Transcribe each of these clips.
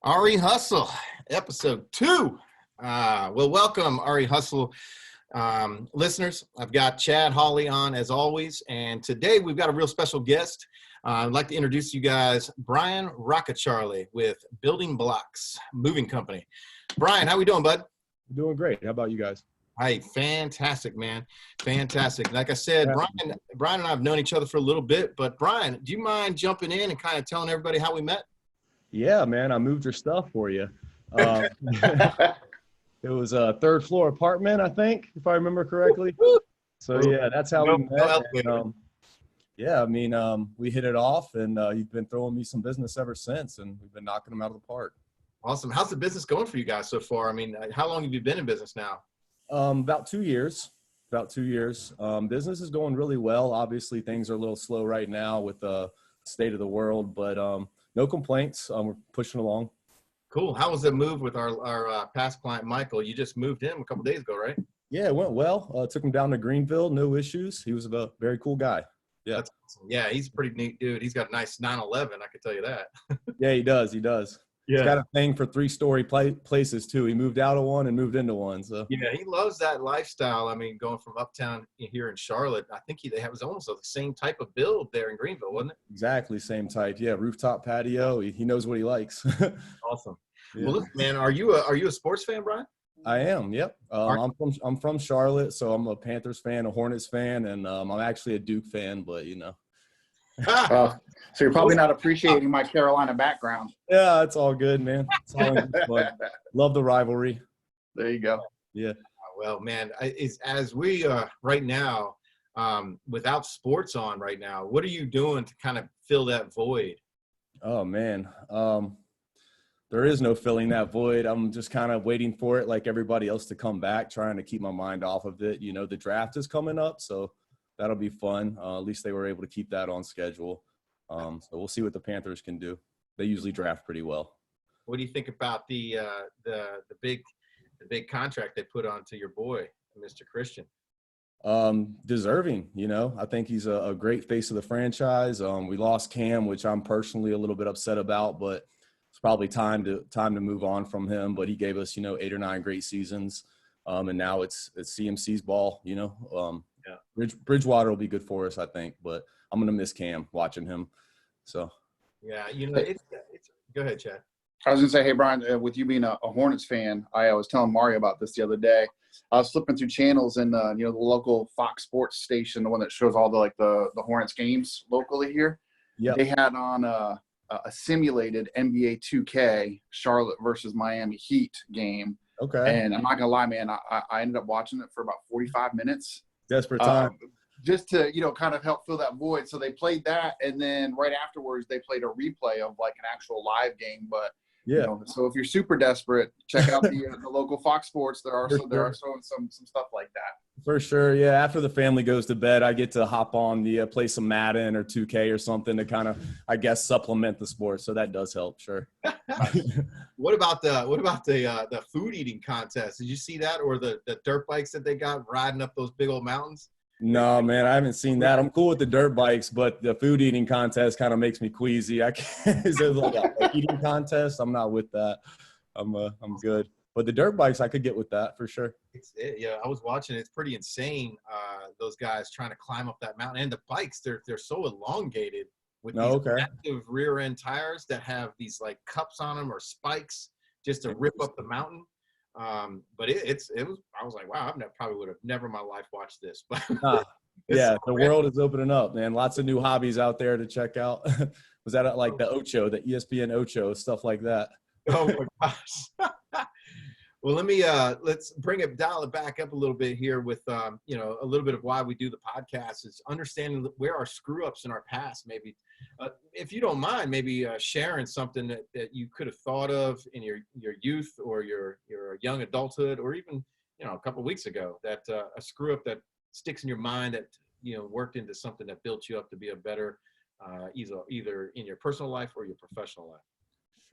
Ari Hustle, episode 2. Welcome, Ari Hustle listeners. I've got Chad Hawley on as always, and today we've got a real special guest. I'd like to introduce you guys, Brian Rockecharlie with Building Blocks Moving Company. Brian, how we doing, bud? Doing great. How about you guys? Hey, fantastic, man. Fantastic. Like I said, Brian and I have known each other for a little bit, but Brian, do you mind jumping in and kind of telling everybody how we met? Yeah, man. I moved your stuff for you. It was a third floor apartment, I think, if I remember correctly. So yeah, that's how we met. We hit it off, and you've been throwing me some business ever since, and we've been knocking them out of the park. Awesome. How's the business going for you guys so far? I mean, how long have you been in business now? About 2 years. Business is going really well. Obviously, things are a little slow right now with the state of the world, but no complaints. We're pushing along. Cool. How was the move with our past client, Michael? You just moved in a couple days ago, right? Yeah, it went well. Took him down to Greenville. No issues. He was a very cool guy. Yeah. That's awesome. Yeah, he's a pretty neat dude. He's got a nice 911, I can tell you that. Yeah, he does. Yeah. He's got a thing for 3-story places too. He moved out of one and moved into one. So yeah, he loves that lifestyle. I mean, going from uptown here in Charlotte, I think they was almost the same type of build there in Greenville, wasn't it? Exactly, same type. Yeah, rooftop patio. He knows what he likes. Awesome. Yeah. Well, look, man, are you a sports fan, Brian? I am. Yep. I'm from Charlotte, so I'm a Panthers fan, a Hornets fan, and I'm actually a Duke fan. But so you're probably not appreciating my Carolina background. Yeah, it's all good, man. It's all good fun. Love the rivalry. There you go. Yeah. Well, man, as we right now, without sports on right now, what are you doing to kind of fill that void? Oh man, there is no filling that void. I'm just kind of waiting for it, like everybody else, to come back, trying to keep my mind off of it. The draft is coming up, so that'll be fun. At least they were able to keep that on schedule. So we'll see what the Panthers can do. They usually draft pretty well. What do you think about the big contract they put onto your boy, Mr. Christian? Deserving, I think he's a great face of the franchise. We lost Cam, which I'm personally a little bit upset about, but it's probably time to move on from him. But he gave us, 8 or 9 great seasons. And now it's CMC's ball, Yeah. Bridgewater will be good for us, I think, but I'm going to miss Cam watching him. So, yeah, it's go ahead, Chad. I was going to say, hey, Brian, with you being a Hornets fan, I was telling Mario about this the other day. I was flipping through channels and, the local Fox Sports station, the one that shows all the Hornets games locally here. Yeah. They had on a simulated NBA 2K Charlotte versus Miami Heat game. Okay. And I'm not going to lie, man, I ended up watching it for about 45 minutes. Desperate time. Just to, kind of help fill that void. So they played that, and then right afterwards they played a replay of like an actual live game. But yeah, so if you're super desperate, check out the local Fox Sports. They're showing some stuff like that. For sure, yeah. After the family goes to bed, I get to hop on play some Madden or 2K or something to kind of, I guess, supplement the sport. So that does help, sure. What about the food eating contest? Did you see that, or the dirt bikes that they got riding up those big old mountains? No, man, I haven't seen that. I'm cool with the dirt bikes, but the food eating contest kind of makes me queasy. I can't. Is it like a eating contest? I'm not with that. I'm good. But the dirt bikes, I could get with that for sure. Yeah, I was watching. It's pretty insane. Those guys trying to climb up that mountain, and the bikes, they're so elongated with these massive rear end tires that have these like cups on them or spikes just to rip up the mountain. But it was. I was like, wow, probably would have never in my life watched this. But yeah, the world is opening up, man. Lots of new hobbies out there to check out. Was that like the Ocho, the ESPN Ocho, stuff like that? Oh my gosh. Well, let's dial it back up a little bit here with, a little bit of why we do the podcast is understanding where our screw ups in our past, maybe, if you don't mind, maybe sharing something that you could have thought of in your youth or your young adulthood, or even, a couple of weeks ago, that a screw up that sticks in your mind that, worked into something that built you up to be a better, either in your personal life or your professional life.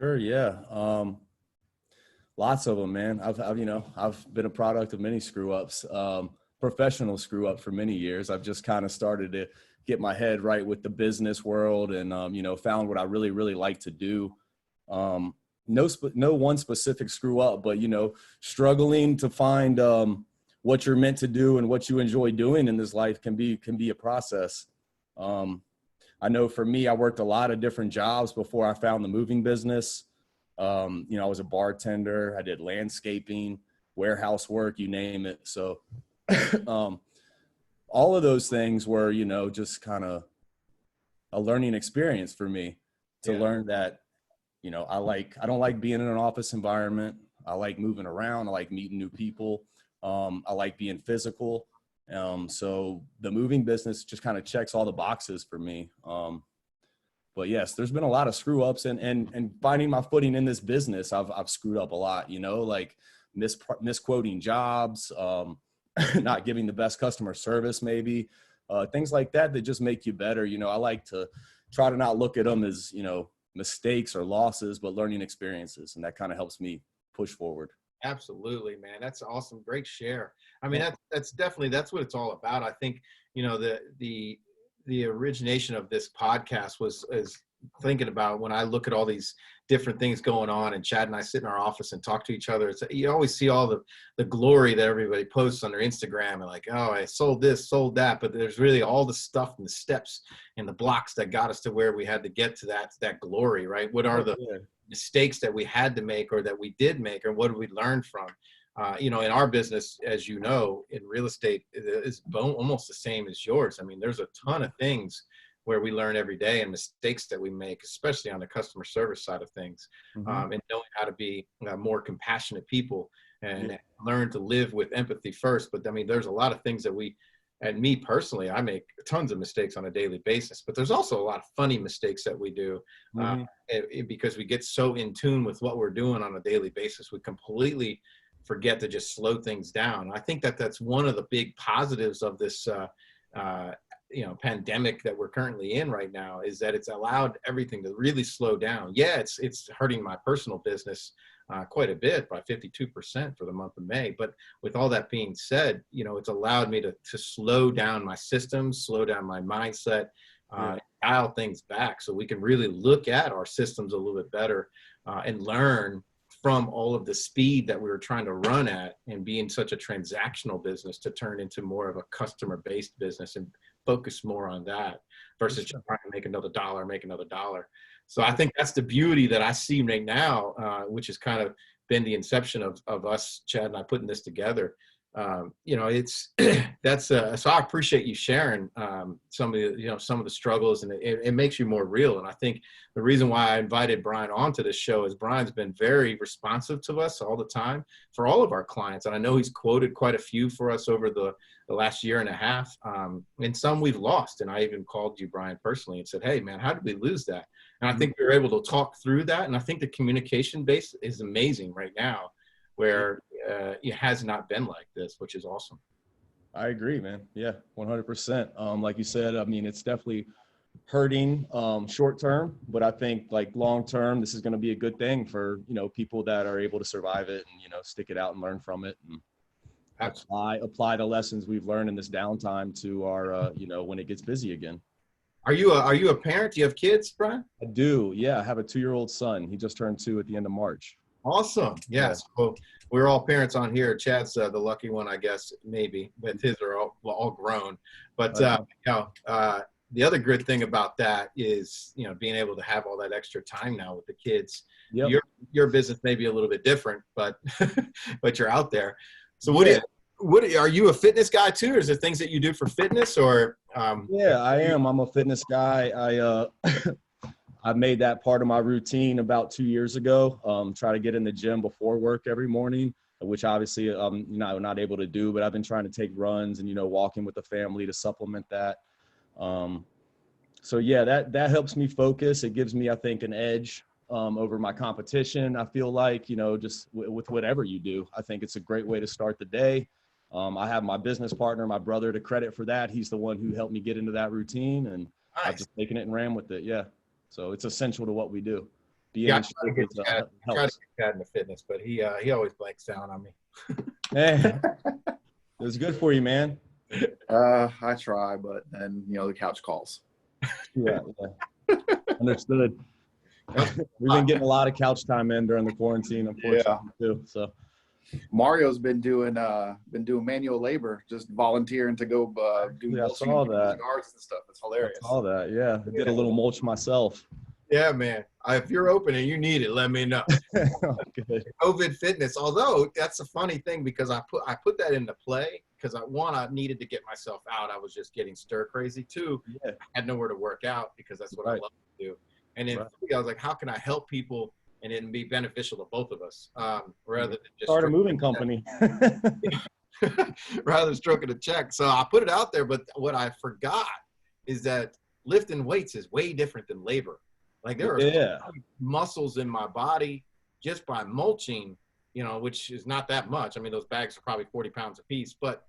Sure. Yeah. Lots of them, man. I've been a product of many screw ups, professional screw up for many years. I've just kind of started to get my head right with the business world and, found what I really, really like to do. no one specific screw up, but, struggling to find what you're meant to do and what you enjoy doing in this life can be a process. I know for me, I worked a lot of different jobs before I found the moving business. I was a bartender. I did landscaping, warehouse work, you name it. So all of those things were, just kind of a learning experience for me to learn that, I don't like being in an office environment. I like moving around. I like meeting new people. I like being physical. So the moving business just kind of checks all the boxes for me. But yes, there's been a lot of screw ups and finding my footing in this business. I've screwed up a lot, like misquoting jobs, not giving the best customer service, maybe things like that just make you better. I like to try to not look at them as, mistakes or losses, but learning experiences. And that kind of helps me push forward. Absolutely, man. That's awesome. Great share. I mean, that's definitely, that's what it's all about. I think, the origination of this podcast is thinking about when I look at all these different things going on, and Chad and I sit in our office and talk to each other. You always see all the glory that everybody posts on their Instagram and like, oh, I sold this, sold that. But there's really all the stuff and the steps and the blocks that got us to where we had to get to that glory, right? What are the mistakes that we had to make or that we did make, or what did we learn from? In our business, as you know, in real estate, it's almost the same as yours. I mean, there's a ton of things where we learn every day and mistakes that we make, especially on the customer service side of things, and knowing how to be more compassionate people and learn to live with empathy first. But I mean, there's a lot of things that and me personally, I make tons of mistakes on a daily basis, but there's also a lot of funny mistakes that we do because we get so in tune with what we're doing on a daily basis, we completely forget to just slow things down. I think that's one of the big positives of this, pandemic that we're currently in right now, is that it's allowed everything to really slow down. Yeah, it's hurting my personal business quite a bit, by 52% for the month of May. But with all that being said, it's allowed me to slow down my systems, slow down my mindset, dial things back so we can really look at our systems a little bit better and learn from all of the speed that we were trying to run at and be in such a transactional business to turn into more of a customer-based business and focus more on that versus just trying to make another dollar. So I think that's the beauty that I see right now, which has kind of been the inception of us, Chad and I, putting this together. It's so I appreciate you sharing some of the struggles, and it makes you more real. And I think the reason why I invited Brian onto this show is Brian's been very responsive to us all the time for all of our clients. And I know he's quoted quite a few for us over the last year and a half. And some we've lost. And I even called you, Brian, personally and said, hey, man, how did we lose that? And I think we were able to talk through that. And I think the communication base is amazing right now, where it has not been like this, which is awesome. I agree, man. Yeah, 100%. Like you said, I mean, it's definitely hurting short term, but I think like long term, this is going to be a good thing for, people that are able to survive it and, stick it out and learn from it and apply the lessons we've learned in this downtime to our, when it gets busy again. Are you a parent? Do you have kids, Brian? I do. Yeah. I have a 2-year-old son. He just turned 2 at the end of March. Awesome. Yes. Yeah. Well, we're all parents on here. Chad's the lucky one, I guess, maybe, but his are all grown. But, the other good thing about that is, being able to have all that extra time now with the kids. Yep. Your business may be a little bit different, but but you're out there. So are you a fitness guy too? Or is there things that you do for fitness or? Yeah, I am. I'm a fitness guy. I made that part of my routine about 2 years ago. Try to get in the gym before work every morning, which obviously I'm not able to do, but I've been trying to take runs and, walking with the family to supplement that. So yeah, that helps me focus. It gives me, I think, an edge over my competition. I feel like, just with whatever you do, I think it's a great way to start the day. I have my business partner, my brother, to credit for that. He's the one who helped me get into that routine, and nice. I've just taken it and ran with it. Yeah. So it's essential to what we do. I try to get Chad into fitness, but he always blanks down on me. Hey, it was good for you, man. I try, but then the couch calls. Yeah. Understood. We've been getting a lot of couch time in during the quarantine, unfortunately, too. So Mario's been doing manual labor, just volunteering to go do mulching in yards and stuff. It's hilarious. I saw that. Yeah, I did a little mulch myself. Yeah, man. If you're open and you need it, let me know. Good. COVID fitness. Although that's a funny thing because I put that into play because I needed to get myself out. I was just getting stir crazy. Two, I had nowhere to work out because that's what I love to do. And then three, I was like, how can I help people and it be beneficial to both of us rather than just start a moving company. Rather than stroking a check. So I put it out there, but what I forgot is that lifting weights is way different than labor. Like there are muscles in my body just by mulching, which is not that much. I mean, those bags are probably 40 pounds a piece, but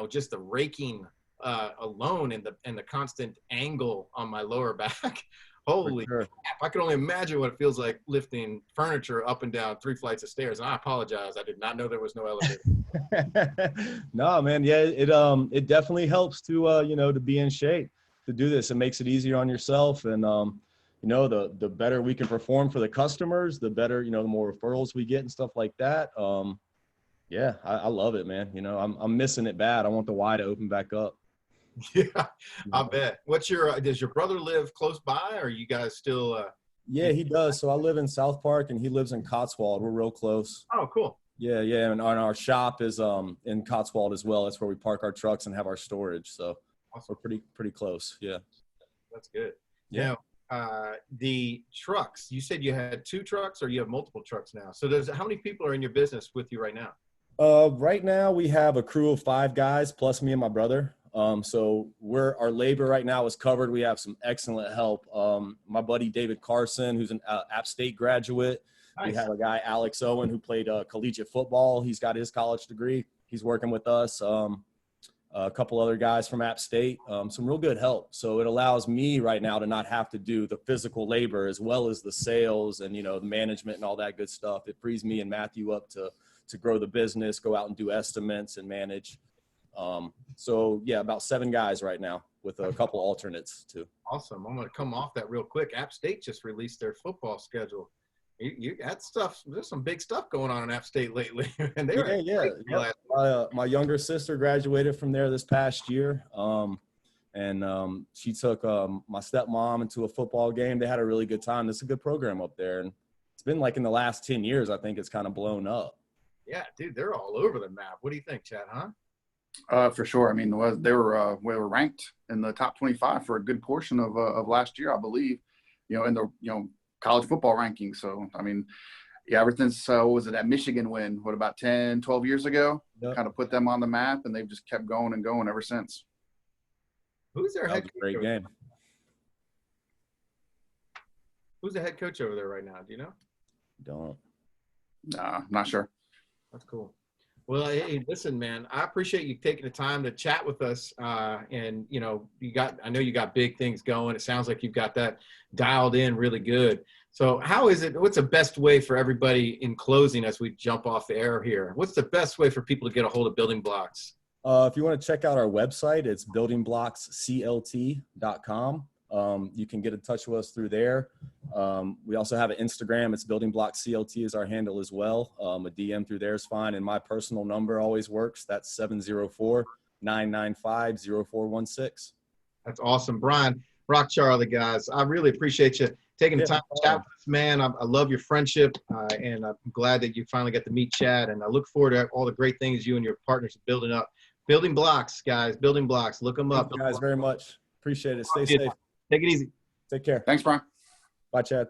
just the raking alone and the constant angle on my lower back. Holy crap. I can only imagine what it feels like lifting furniture up and down 3 flights of stairs. And I apologize. I did not know there was no elevator. No, man. Yeah, it definitely helps to, to be in shape to do this. It makes it easier on yourself. And, the better we can perform for the customers, the better, the more referrals we get and stuff like that. I love it, man. I'm missing it bad. I want the Y to open back up. Yeah, I bet. Does your brother live close by or are you guys still? Yeah, he does. So I live in South Park and he lives in Cotswold. We're real close. Oh, cool. Yeah. And our shop is in Cotswold as well. That's where we park our trucks and have our storage. So we're pretty close. Yeah. That's good. Yeah. Now, the trucks, you said you had 2 trucks or you have multiple trucks now. So how many people are in your business with you right now? Right now we have a crew of 5 guys plus me and my brother. So our labor right now is covered. We have some excellent help. My buddy David Carson, who's an App State graduate. Nice. We have a guy, Alex Owen, who played collegiate football. He's got his college degree. He's working with us. A couple other guys from App State, some real good help. So it allows me right now to not have to do the physical labor as well as the sales and, the management and all that good stuff. It frees me and Matthew up to grow the business, go out and do estimates and manage. About 7 guys right now with a couple alternates too. Awesome. I'm going to come off that real quick. App State just released their football schedule. That stuff, there's some big stuff going on in App State lately. And my younger sister graduated from there this past year. She took my stepmom into a football game. They had a really good time. It's a good program up there. And it's been like in the last 10 years, I think it's kind of blown up. Yeah, dude, they're all over the map. What do you think, Chad, huh? For sure. I mean, we were ranked in the top 25 for a good portion of last year, I believe, in the, college football rankings. So, I mean, ever since, was it that Michigan win, about 10, 12 years ago? Yep. Kind of put them on the map, and they've just kept going and going ever since. Who's their head coach? Great game. Who's the head coach over there right now? Do you know? Don't. Nah, not sure. That's cool. Well, hey, listen, man, I appreciate you taking the time to chat with us. And, I know you got big things going. It sounds like you've got that dialed in really good. So what's the best way for everybody in closing as we jump off the air here? What's the best way for people to get a hold of Building Blocks? If you want to check out our website, it's buildingblocksclt.com. You can get in touch with us through there. We also have an Instagram. It's Building Blocks CLT is our handle as well. A DM through there is fine. And my personal number always works. That's 704-995-0416. That's awesome. Brian Rockecharlie, guys. I really appreciate you taking the time to chat with us, man. I love your friendship, and I'm glad that you finally got to meet Chad. And I look forward to all the great things you and your partners are building up. Building Blocks, guys. Building Blocks. Look them up. Thank you guys very much. Appreciate it. Stay safe. Take it easy. Take care. Thanks, Brian. Bye, Chad.